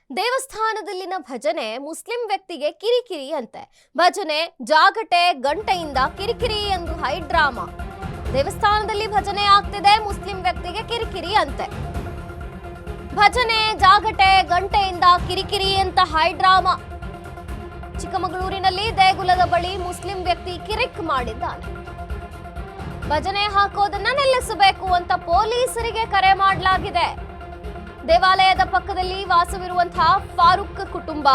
ದೇವಸ್ಥಾನದಲ್ಲಿನ ಭಜನೆ ಮುಸ್ಲಿಂ ವ್ಯಕ್ತಿಗೆ ಕಿರಿಕಿರಿ ಅಂತೆ. ಭಜನೆ ಜಾಗಟೆ ಗಂಟೆಯಿಂದ ಕಿರಿಕಿರಿ ಎಂದು ಹೈ ಡ್ರಾಮಾ. ದೇವಸ್ಥಾನದಲ್ಲಿ ಭಜನೆ ಆಗ್ತಿದೆ, ಮುಸ್ಲಿಂ ವ್ಯಕ್ತಿಗೆ ಕಿರಿಕಿರಿ ಅಂತೆ. ಭಜನೆ ಜಾಗಟೆ ಗಂಟೆಯಿಂದ ಕಿರಿಕಿರಿ ಅಂತ ಹೈ ಡ್ರಾಮಾ. ಚಿಕ್ಕಮಗಳೂರಿನಲ್ಲಿ ದೇಗುಲದ ಬಳಿ ಮುಸ್ಲಿಂ ವ್ಯಕ್ತಿ ಕಿರಿಕ್ ಮಾಡಿದ್ದಾನೆ. ಭಜನೆ ಹಾಕೋದನ್ನ ನಿಲ್ಲಿಸಬೇಕು ಅಂತ ಪೊಲೀಸರಿಗೆ ಕರೆ ಮಾಡಲಾಗಿದೆ. ದೇವಾಲಯದ ಪಕ್ಕದಲ್ಲಿ ವಾಸವಿರುವಂತಹ ಫಾರೂಕ್ ಕುಟುಂಬ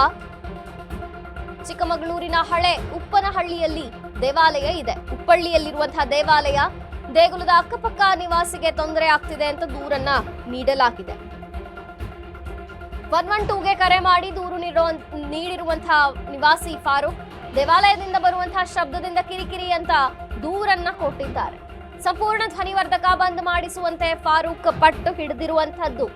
ಚಿಕ್ಕಮಗಳೂರಿನ ಹಳೆ ಉಪ್ಪನಹಳ್ಳಿಯಲ್ಲಿ ದೇವಾಲಯ ಇದೆ. ಉಪ್ಪಳ್ಳಿಯಲ್ಲಿರುವಂತಹ ದೇವಾಲಯ ದೇಗುಲದ ಅಕ್ಕಪಕ್ಕ ನಿವಾಸಿಗೆ ತೊಂದರೆ ಆಗ್ತಿದೆ ಅಂತ ದೂರನ್ನ ನೀಡಲಾಗಿದೆ. 112ಗೆ ಕರೆ ಮಾಡಿ ದೂರು ನೀಡಿರುವಂತಹ ನಿವಾಸಿ ಫಾರೂಕ್ ದೇವಾಲಯದಿಂದ ಬರುವಂತಹ ಶಬ್ದದಿಂದ ಕಿರಿಕಿರಿ ಅಂತ ದೂರನ್ನ ಕೊಟ್ಟಿದ್ದಾರೆ. ಸಂಪೂರ್ಣ ಧ್ವನಿವರ್ಧಕ ಬಂದ್ ಮಾಡಿಸುವಂತೆ ಫಾರೂಕ್ ಪಟ್ಟು ಹಿಡಿದಿರುವಂತಹದ್ದು.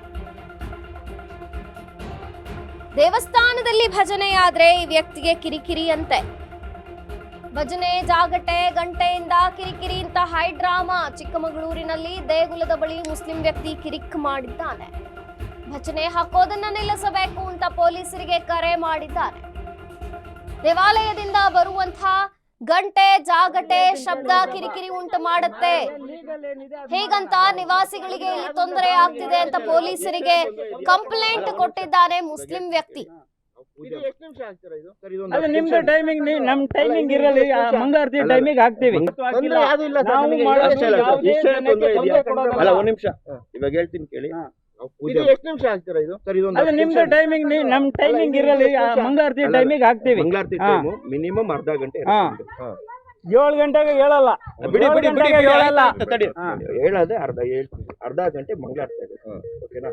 ದೇವಸ್ಥಾನದಲ್ಲಿ ಭಜನೆಯಾದ್ರೆ ಈ ವ್ಯಕ್ತಿಗೆ ಕಿರಿಕಿರಿ ಅಂತೆ. ಭಜನೆ ಜಾಗಟೆ ಗಂಟೆಯಿಂದ ಕಿರಿಕಿರಿ ಅಂತ ಹೈ ಡ್ರಾಮಾ. ಚಿಕ್ಕಮಗಳೂರಿನಲ್ಲಿ ದೇಗುಲದ ಬಳಿ ಮುಸ್ಲಿಂ ವ್ಯಕ್ತಿ ಕಿರಿಕ್ ಮಾಡಿದ್ದಾನೆ. ಭಜನೆ ಹಾಕೋದನ್ನ ನಿಲ್ಲಿಸಬೇಕು ಅಂತ ಪೊಲೀಸರಿಗೆ ಕರೆ ಮಾಡಿದ್ದಾನೆ. ದೇವಾಲಯದಿಂದ ಬರುವಂತಹ ಗಂಟೆ ಜಾಗಟೆ ಶಬ್ದ ಕಿರಿಕಿರಿ ಉಂಟು ಮಾಡುತ್ತೆ. ಹೇಗಂತ ನಿವಾಸಿಗಳಿಗೆ ಇಲ್ಲಿ ತೊಂದರೆ ಆಗ್ತಿದೆ ಅಂತ ಪೊಲೀಸರಿಗೆ ಕಂಪ್ಲೇಂಟ್ ಕೊಟ್ಟಿದ್ದಾನೆ ಮುಸ್ಲಿಂ ವ್ಯಕ್ತಿ. ನಿಮ್ದು ಟೈಮಿಂಗ್ ನಮ್ ಟೈಮಿಂಗ್ ಇರಲಿ, ಮಂಗಳಾರತಿ ಟೈಮಿಂಗ್ ಹಾಕ್ತಿವಿ. ಅಲ್ಲ ಒಂದ್ ನಿಮಿಷ ಇವಾಗ ಹೇಳ್ತೀನಿ ಕೇಳಿ. ಎಷ್ಟು ನಿಮಿಷ ಆಗ್ತೀರಾ ಇದು? ನಿಮ್ದು ಟೈಮಿಂಗ್ ನಮ್ ಟೈಮಿಂಗ್ ಇರಲಿ, ಮಂಗಳಾರತಿ ಟೈಮಿಂಗ್ ಹಾಕ್ತಿವಿ. ಮಂಗಳಾರತಿ ಟೈಮ್ ಮಿನಿಮಮ್ ಅರ್ಧ ಗಂಟೆ. 7 ಗಂಟೆಗೆ ಹೇಳಲ್ಲ, ಬಿಡಿ ಬಿಡಿ ಬಿಡಿ ಹೇಳಲ್ಲ, ಹೇಳದೆ ಅರ್ಧ ಗಂಟೆ ಮಂಗಳಾರತಿ ಆಗುತ್ತೆ. ಓಕೆನಾ?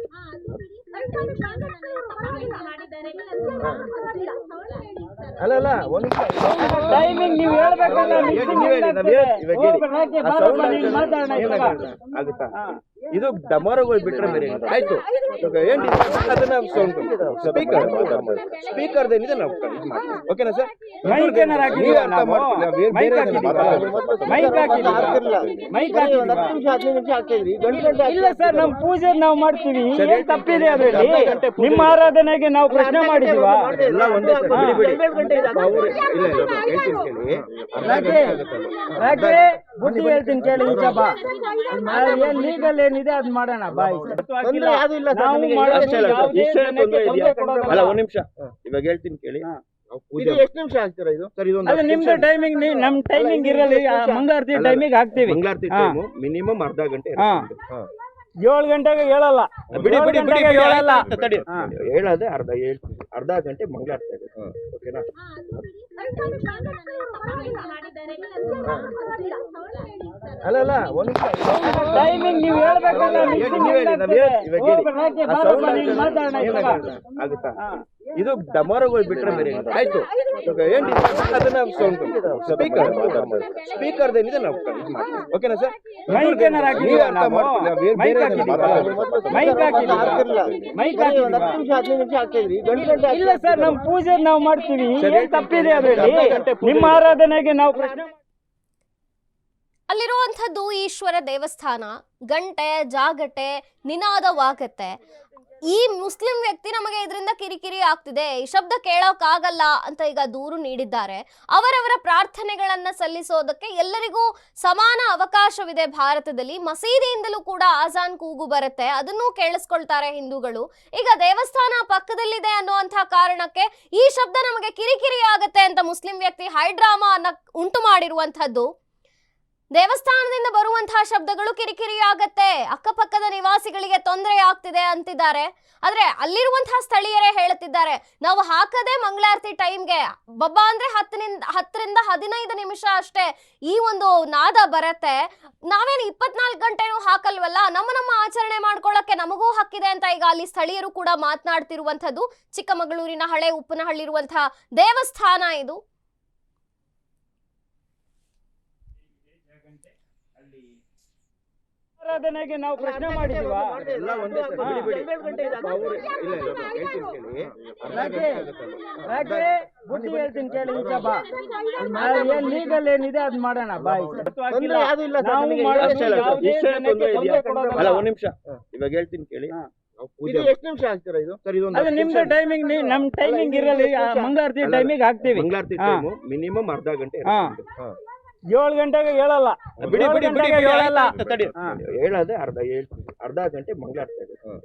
ಅಲ್ಲ ಒಂದ್ ಟೈಮಿಂಗ್ ನೀವು ಹೇಳ್ಬೇಕಲ್ಲ. ಆಗುತ್ತಾ? ಇದು ಡಮರಗಳು ಬಿಟ್ರೆ ಬೇರೆ ಆಯ್ತು. ಏನ್ ಅದನ್ನ ಸ್ಪೀಕರ್ ಏನಿದೆ ನಾವು ಓಕೆನಾ ಸರ್? ಇಲ್ಲ ಸರ್, ನಮ್ ಪೂಜೆ ನಾವು ಮಾಡ್ತೀವಿ. ಏನ್ ತಪ್ಪಿದೆ ಅದ್ರಲ್ಲಿ? ನಿಮ್ಮ ಆರಾಧನೆಗೆ ನಾವು ಪ್ರಶ್ನೆ ಮಾಡಿದೀವ. ಬುದ್ಧಿ ಹೇಳ್ತೀನಿ ಕೇಳಿ. ಈ ಸಭಾ ಏನ್ ಲೀಗಲ್ ಏನಿದೆ ಅದ್ ಮಾಡೋಣ ಬಾಯ್. ಅಲ್ಲ ಒಂದ್ ನಿಮಿಷ ಇವಾಗ ಹೇಳ್ತೀನಿ ಕೇಳಿ. ಎಷ್ಟು ನಿಮಿಷ ಆಗ್ತೀರಾ ಇದು? ನಿಮ್ದು ಟೈಮಿಂಗ್ ನಮ್ ಟೈಮಿಂಗ್ ಇರಲಿ, ಮಂಗಳಾರತಿ ಟೈಮಿಂಗ್ ಹಾಕ್ತಿವಿ. ಮಂಗಳಾರತಿ ಟೈಮ್ ಮಿನಿಮಮ್ ಅರ್ಧ ಗಂಟೆ. 7 ಗಂಟೆಗೆ ಹೇಳಲ್ಲ, ಬಿಡಿ ಬಿಡಿ ಬಿಡಿ ಹೇಳಲ್ಲ, ಹೇಳದೆ ಅರ್ಧ ಗಂಟೆ ಮಂಗಳಾರತಿ ಆಗುತ್ತೆ. ಓಕೆನಾ? ಅಲ್ಲ ಒಂದ್ ಟೈಮಿಂಗ್ ನೀವು ಹೇಳ್ಬೇಕಲ್ಲ. ಆಗುತ್ತಾ? ಇದು ಡಮರಗಳು ಬಿಟ್ರೆ ಬೇರೆ ಆಯ್ತು. ಏನ್ ಅದನ್ನ ಸ್ಪೀಕರ್ ಏನಿದೆ ನಾವು ಓಕೆನಾ ಸರ್? ಇಲ್ಲ ಸರ್, ನಮ್ ಪೂಜೆ ನಾವು ಮಾಡ್ತೀವಿ. ಏನ್ ತಪ್ಪಿದೆ ಅದ್ರಲ್ಲಿ? ನಿಮ್ಮ ಆರಾಧನೆಗೆ ನಾವು ಪ್ರಶ್ನೆ. ಅಲ್ಲಿರುವಂಥದ್ದು ಈಶ್ವರ ದೇವಸ್ಥಾನ. ಗಂಟೆ ಜಾಗಟೆ ನಿನಾದವಾಗತ್ತೆ. ಈ ಮುಸ್ಲಿಂ ವ್ಯಕ್ತಿ ನಮಗೆ ಇದರಿಂದ ಕಿರಿಕಿರಿ ಆಗ್ತಿದೆ, ಈ ಶಬ್ದ ಕೇಳೋಕ್ಕಾಗಲ್ಲ ಅಂತ ಈಗ ದೂರು ನೀಡಿದ್ದಾರೆ. ಅವರವರ ಪ್ರಾರ್ಥನೆಗಳನ್ನ ಸಲ್ಲಿಸೋದಕ್ಕೆ ಎಲ್ಲರಿಗೂ ಸಮಾನ ಅವಕಾಶವಿದೆ ಭಾರತದಲ್ಲಿ. ಮಸೀದಿಯಿಂದಲೂ ಕೂಡ ಆಜಾನ್ ಕೂಗು ಬರುತ್ತೆ, ಅದನ್ನೂ ಕೇಳಿಸ್ಕೊಳ್ತಾರೆ ಹಿಂದೂಗಳು. ಈಗ ದೇವಸ್ಥಾನ ಪಕ್ಕದಲ್ಲಿದೆ ಅನ್ನುವಂತಹ ಕಾರಣಕ್ಕೆ ಈ ಶಬ್ದ ನಮಗೆ ಕಿರಿಕಿರಿ ಆಗತ್ತೆ ಅಂತ ಮುಸ್ಲಿಂ ವ್ಯಕ್ತಿ ಹೈಡ್ರಾಮಾ ಅನ್ನ ಉಂಟು ಮಾಡಿರುವಂತಹದ್ದು. ದೇವಸ್ಥಾನದಿಂದ ಬರುವಂತಹ ಶಬ್ದಗಳು ಕಿರಿಕಿರಿ ಆಗತ್ತೆ, ಅಕ್ಕಪಕ್ಕದ ನಿವಾಸಿಗಳಿಗೆ ತೊಂದರೆ ಆಗ್ತಿದೆ ಅಂತಿದ್ದಾರೆ. ಆದ್ರೆ ಅಲ್ಲಿರುವಂತಹ ಸ್ಥಳೀಯರೇ ಹೇಳುತ್ತಿದ್ದಾರೆ, ನಾವು ಹಾಕದೆ ಮಂಗಳಾರತಿ ಟೈಮ್ಗೆ ಬಬ್ಬಾ ಅಂದ್ರೆ 10ರಿಂದ 15 ನಿಮಿಷ ಅಷ್ಟೇ ಈ ಒಂದು ನಾದ ಬರತ್ತೆ. ನಾವೇನು 24 ಗಂಟೆನೂ ಹಾಕಲ್ವಲ್ಲ, ನಮ್ಮ ಆಚರಣೆ ಮಾಡ್ಕೊಳ್ಳಕ್ಕೆ ನಮಗೂ ಹಕ್ಕಿದೆ ಅಂತ ಈಗ ಅಲ್ಲಿ ಸ್ಥಳೀಯರು ಕೂಡ ಮಾತನಾಡ್ತಿರುವಂತದ್ದು. ಚಿಕ್ಕಮಗಳೂರಿನ ಹಳೆ ಉಪ್ಪನಹಳ್ಳಿ ಇರುವಂತಹ ದೇವಸ್ಥಾನ ಇದು. ಆರಾಧನೆಗೆ ನಾವು ಪ್ರಶ್ನೆ ಮಾಡಿದೀವ. ಬುದ್ಧಿ ಹೇಳ್ತೀನಿ ಕೇಳಿ. ಈ ಸಭಾ ಏನ್ ಲೀಗಲ್ ಏನಿದೆ ಅದ್ ಮಾಡೋಣ ಬಾಯ್. ಅಲ್ಲ ಒಂದ್ ನಿಮಿಷ ಇವಾಗ ಹೇಳ್ತೀನಿ ಕೇಳಿ. ಇದು ಎಷ್ಟು ನಿಮಿಷ ಆಗ್ತೀರಾ ಇದು ಸರ್? ಇದೊಂದು ಅದು ನಿಮ್ದು ಟೈಮಿಂಗ್, ನಮ್ ಟೈಮಿಂಗ್ ಇರಲ್ಲ. ಈಗ ಮಂಗಳಾರತಿ ಟೈಮಿಗೆ ಹಾಕ್ತೀವಿ. ಮಂಗಳಾರತಿ ಟೈಮು ಮಿನಿಮಮ್ ಅರ್ಧ ಗಂಟೆ ಹಾ. 7 ಗಂಟೆಗೆ ಹೇಳಲ್ಲ, ಬಿಡಿ 7 ಗಂಟೆಗೆ ಹೇಳಲ್ಲ. ತಡಿ ಹೇಳದೆ ಅರ್ಧ ಗಂಟೆ ಮಂಗಳಾರತಿ ಆಗುತ್ತೆ.